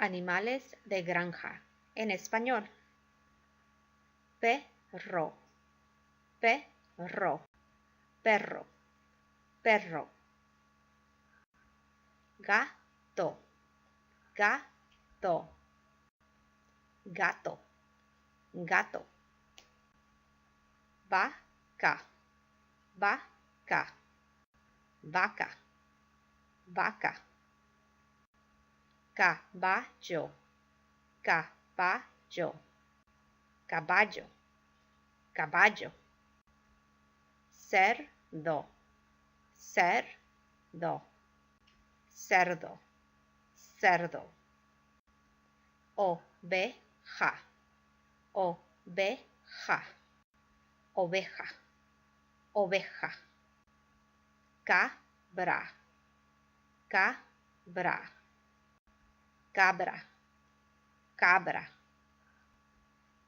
Animales de granja. En español. Perro, perro, perro, perro. Gato, gato, gato, gato. Vaca, vaca, vaca, vaca. Caballo, caballo, caballo, caballo. Cerdo, cerdo, cerdo, cerdo. Oveja, oveja, oveja, oveja. Cabra, cabra, cabra, cabra.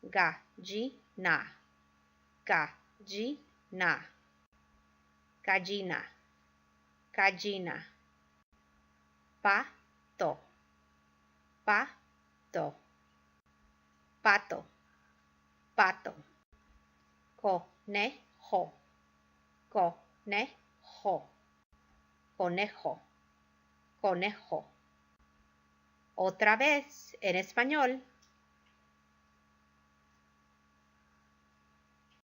Gallina, gallina, gallina, gallina. Pato, pato, pato, pato. Conejo, conejo, conejo, conejo. Otra vez en español.